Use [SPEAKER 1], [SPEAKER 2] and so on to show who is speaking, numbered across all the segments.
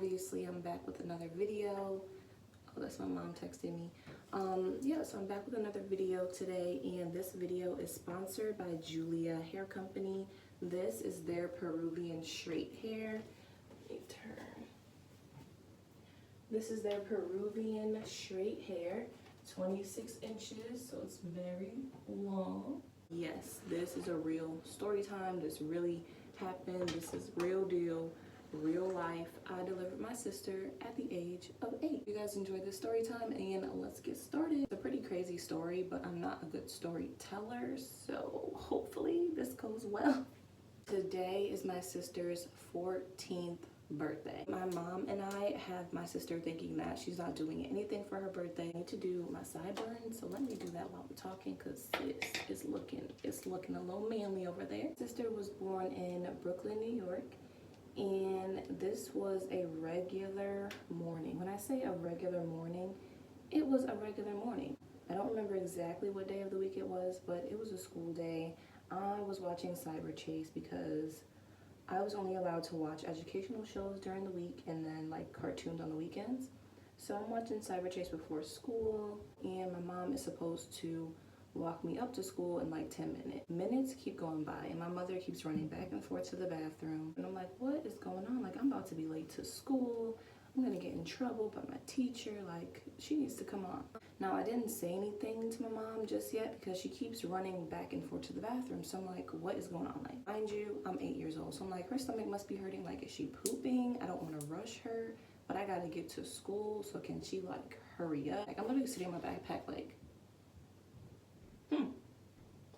[SPEAKER 1] Obviously, I'm back with another video. Oh, that's my mom texting me. Yeah, so I'm back with another video today, and this video is sponsored by Julia Hair Company. This is their Peruvian straight hair. Let me turn. This is their Peruvian straight hair, 26 inches, so it's very long. Yes, this is a real story time. This really happened. This is real deal, real life. I delivered my sister at the age of 8. You guys enjoyed this story time, and let's get started. It's a pretty crazy story, but I'm not a good storyteller, so hopefully this goes well. Today is my sister's 14th birthday. My mom and I have my sister thinking that she's not doing anything for her birthday. I need to do my sideburns, so let me do that while we're talking, because it's looking a little manly over there. Sister was born in Brooklyn, New York, and this was a regular morning. When I say a regular morning, it was a regular morning. I don't remember exactly what day of the week it was, but it was a school day. I was watching Cyber Chase because I was only allowed to watch educational shows during the week and then like cartoons on the weekends. So I'm watching Cyber Chase before school, and my mom is supposed to walk me up to school in like 10 minutes. Minutes keep going by, and my mother keeps running back and forth to the bathroom. And I'm like, what is going on? Like, I'm about to be late to school. I'm gonna get in trouble by my teacher. Like, she needs to come on. Now, I didn't say anything to my mom just yet because she keeps running back and forth to the bathroom. So I'm like, what is going on? Like, mind you, I'm 8 years old. So I'm like, her stomach must be hurting. Like, is she pooping? I don't want to rush her, but I gotta get to school. So can she like hurry up? Like, I'm literally sitting in my backpack like,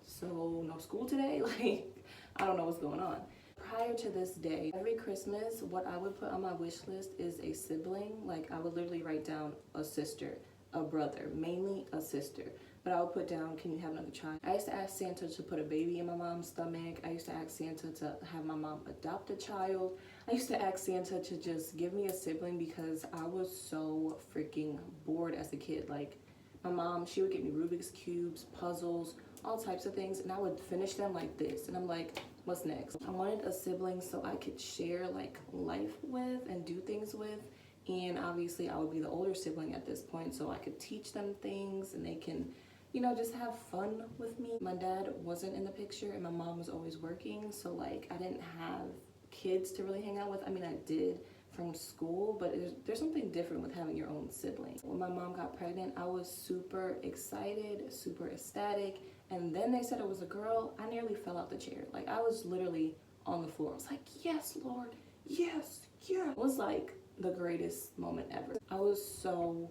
[SPEAKER 1] so no school today? Like, I don't know what's going on. Prior to this day, every Christmas, what I would put on my wish list is a sibling. Like, I would literally write down a sister, a brother, mainly a sister. But I would put down, can you have another child? I used to ask Santa to put a baby in my mom's stomach. I used to ask Santa to have my mom adopt a child. I used to ask Santa to just give me a sibling because I was so freaking bored as a kid. Like, my mom, she would get me Rubik's Cubes, puzzles, all types of things, and I would finish them like this. And I'm like, what's next? I wanted a sibling so I could share like life with and do things with. And obviously I would be the older sibling at this point, so I could teach them things and they can, you know, just have fun with me. My dad wasn't in the picture and my mom was always working, so like I didn't have kids to really hang out with. I mean, I did from school, but there's something different with having your own sibling. When my mom got pregnant, I was super excited, super ecstatic, and then they said it was a girl. I nearly fell out the chair. Like, I was literally on the floor. I was like, yes, Lord, yes, yeah. It was like the greatest moment ever. I was so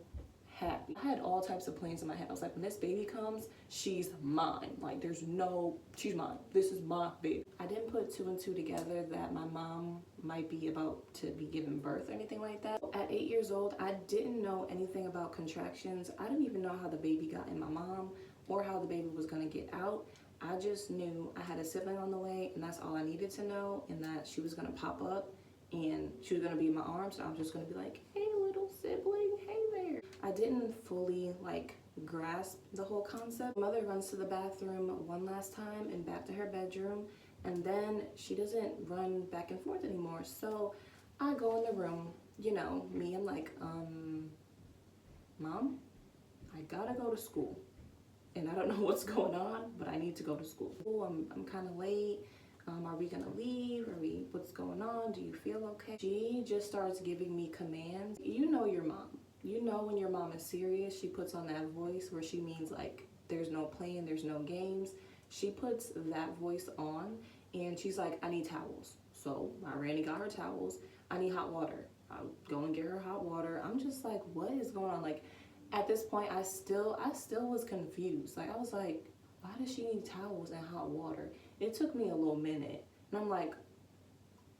[SPEAKER 1] happy. I had all types of plans in my head. I was like, when this baby comes, she's mine. Like, she's mine. This is my baby. I didn't put 2 and 2 together that my mom might be about to be giving birth or anything like that. At 8 years old, I didn't know anything about contractions. I didn't even know how the baby got in my mom or how the baby was gonna get out. I just knew I had a sibling on the way, and that's all I needed to know, and that she was gonna pop up and she was gonna be in my arms, and I was just gonna be like, hey, little sibling, hey there. I didn't fully like grasp the whole concept. Mother runs to the bathroom one last time and back to her bedroom, and then she doesn't run back and forth anymore. So I go in the room, you know, me, I'm like, Mom, I gotta go to school. And I don't know what's going on, but I need to go to school. Oh, I'm kind of late. Are we gonna leave? What's going on? Do you feel okay? She just starts giving me commands. You know your mom. You know when your mom is serious, she puts on that voice where she means like, there's no playing, there's no games. She puts that voice on, and she's like, I need towels. So I ran and got her towels. I need hot water. I'll go and get her hot water. I'm just like, what is going on? Like, at this point, I still was confused. Like, I was like, why does she need towels and hot water? It took me a little minute, and I'm like,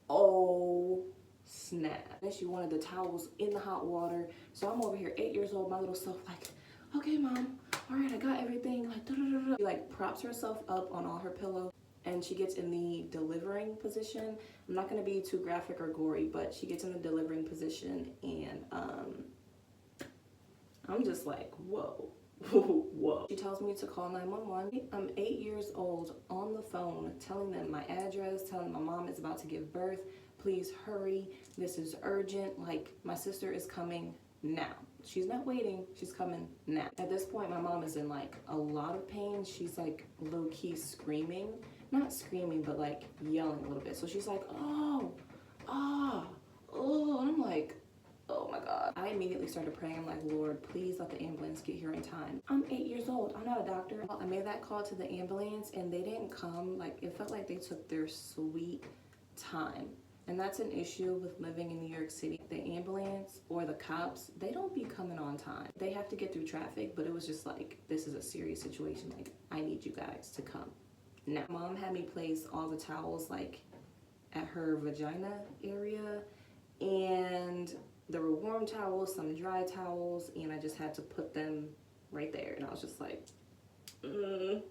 [SPEAKER 1] oh snap. Then she wanted the towels in the hot water. So I'm over here, 8 years old, my little self like, okay, Mom, all right, I got everything. Like, da-da-da-da. She like props herself up on all her pillows, and she gets in the delivering position. I'm not gonna be too graphic or gory, but she gets in the delivering position, and I'm just like, whoa. Whoa. She tells me to call 911. I'm 8 years old on the phone telling them my address, telling my mom is about to give birth, please hurry. This is urgent. Like, my sister is coming now. She's not waiting, she's coming now. At this point, my mom is in like a lot of pain. She's like low-key screaming. Not screaming, but like yelling a little bit. So she's like, oh, ah, oh, and I'm like, oh my God. I immediately started praying. I'm like, Lord, please let the ambulance get here in time. I'm 8 years old. I'm not a doctor. I made that call to the ambulance and they didn't come. Like, it felt like they took their sweet time. And that's an issue with living in New York City. The ambulance or the cops, they don't be coming on time. They have to get through traffic, but it was just like, this is a serious situation. Like, I need you guys to come. Now, Mom had me place all the towels like at her vagina area, and there were warm towels, some dry towels, and I just had to put them right there. And I was just like, I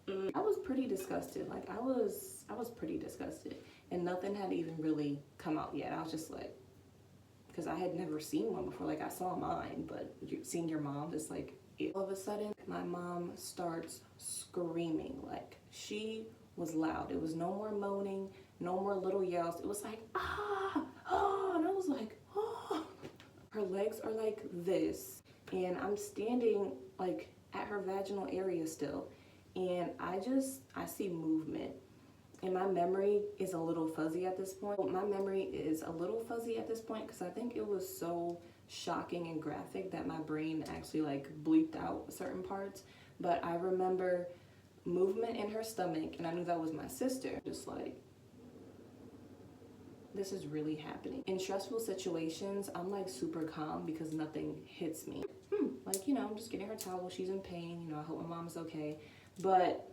[SPEAKER 1] was pretty disgusted. Like, I was pretty disgusted. And nothing had even really come out yet. I was just like, because I had never seen one before. Like, I saw mine, but seeing your mom, just like, all of a sudden, my mom starts screaming. Like, she was loud. It was no more moaning, no more little yells. It was like, ah, ah, and I was like, oh. Her legs are like this, and I'm standing like at her vaginal area still, and I see movement. And my memory is a little fuzzy at this point. My memory is a little fuzzy at this point because I think it was so shocking and graphic that my brain actually like bleeped out certain parts. But I remember movement in her stomach, and I knew that was my sister. Just like, this is really happening. In stressful situations, I'm like super calm because nothing hits me. Like, you know, I'm just getting her towel. She's in pain. You know, I hope my mom's okay. But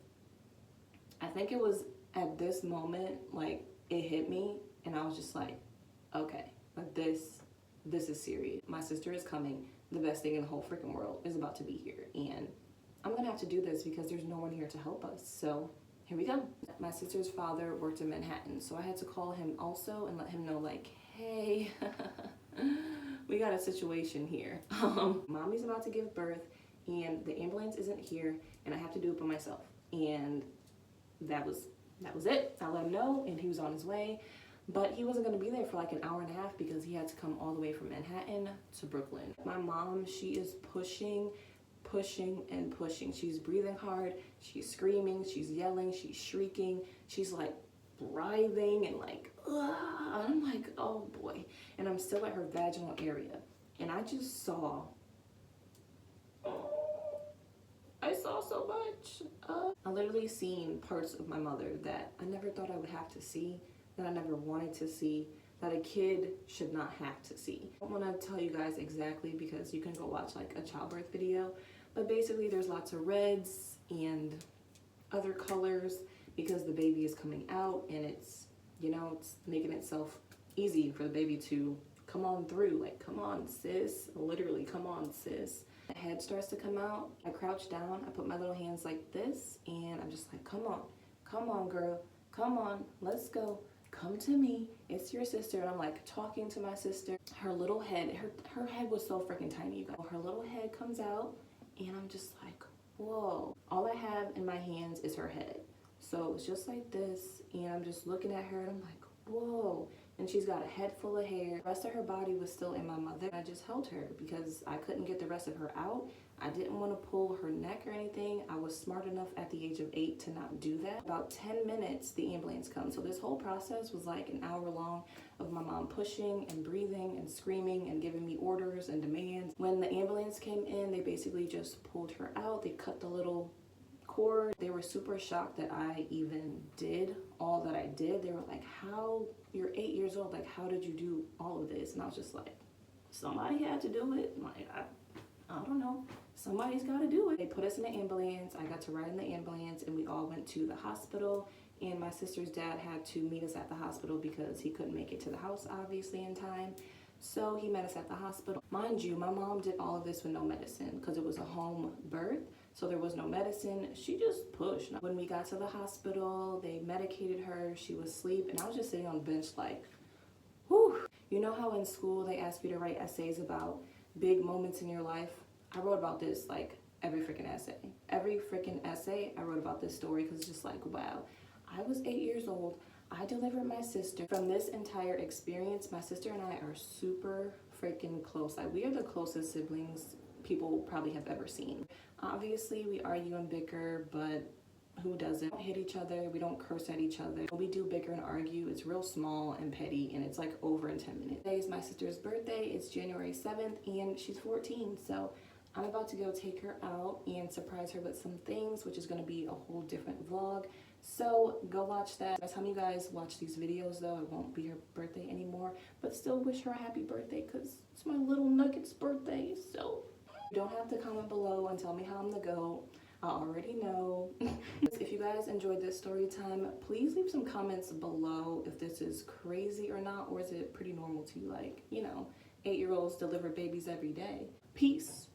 [SPEAKER 1] I think it was at this moment, like, it hit me, and I was just like, okay, like, this is serious. My sister is coming. The best thing in the whole freaking world is about to be here, and I'm gonna have to do this because there's no one here to help us. So here we go. My sister's father worked in Manhattan, so I had to call him also and let him know, like, hey, we got a situation here. Mommy's about to give birth, and the ambulance isn't here, and I have to do it by myself. And that was it. I let him know, and he was on his way. But he wasn't going to be there for like an hour and a half because he had to come all the way from Manhattan to Brooklyn. My mom, she is pushing, and pushing. She's breathing hard. She's screaming. She's yelling. She's shrieking. She's like writhing and like, ugh. And I'm like, oh boy. And I'm still at her vaginal area. And I just saw, I saw so much. I literally seen parts of my mother that I never thought I would have to see, that I never wanted to see, that a kid should not have to see. I don't want to tell you guys exactly because you can go watch like a childbirth video, but basically there's lots of reds and other colors because the baby is coming out, and it's, you know, it's making itself easy for the baby to come on through. Like, come on, sis. Literally, come on, sis. The head starts to come out. I crouch down. I put my little hands like this, and I'm just like, come on, girl. Come on, let's go. Come to me. It's your sister. And I'm like talking to my sister. Her little head, her head was so freaking tiny, you guys. Her little head comes out, and I'm just like, whoa. All I have in my hands is her head. So it's just like this, and I'm just looking at her, and I'm like, whoa. And she's got a head full of hair. The rest of her body was still in my mother. I just held her because I couldn't get the rest of her out. I didn't want to pull her neck or anything. I was smart enough at the age of 8 to not do that. About 10 minutes, the ambulance comes. So this whole process was like an hour long of my mom pushing and breathing and screaming and giving me orders and demands. When the ambulance came in, they basically just pulled her out. They cut the little cord. They were super shocked that I even did all that I did. They were like, how, you're 8 years old, like, how did you do all of this? And I was just like, somebody had to do it. Like, I don't know. Somebody's got to do it. They put us in the ambulance. I got to ride in the ambulance, and we all went to the hospital. And my sister's dad had to meet us at the hospital because he couldn't make it to the house, obviously, in time. So he met us at the hospital. Mind you, my mom did all of this with no medicine because it was a home birth. So there was no medicine. She just pushed. When we got to the hospital, they medicated her. She was asleep, and I was just sitting on the bench like, whew. You know how in school they ask you to write essays about big moments in your life? I wrote about this like every freaking essay. Every freaking essay, I wrote about this story because it's just like, wow. I was 8 years old. I delivered my sister. From this entire experience, my sister and I are super freaking close. Like, we are the closest siblings people probably have ever seen. Obviously, we argue and bicker, but who doesn't? We don't hit each other, we don't curse at each other. When we do bicker and argue, it's real small and petty, and it's like over in 10 minutes. Today is my sister's birthday. It's January 7th, and she's 14, so I'm about to go take her out and surprise her with some things, which is going to be a whole different vlog. So go watch that. By the time you guys watch these videos, though, it won't be her birthday anymore, but still wish her a happy birthday, because it's my little nugget's birthday. So you don't have to comment below and tell me how I'm the GOAT. I already know. If you guys enjoyed this story time, please leave some comments below if this is crazy or not, or is it pretty normal to you, like, you know, 8-year-olds deliver babies every day. Peace.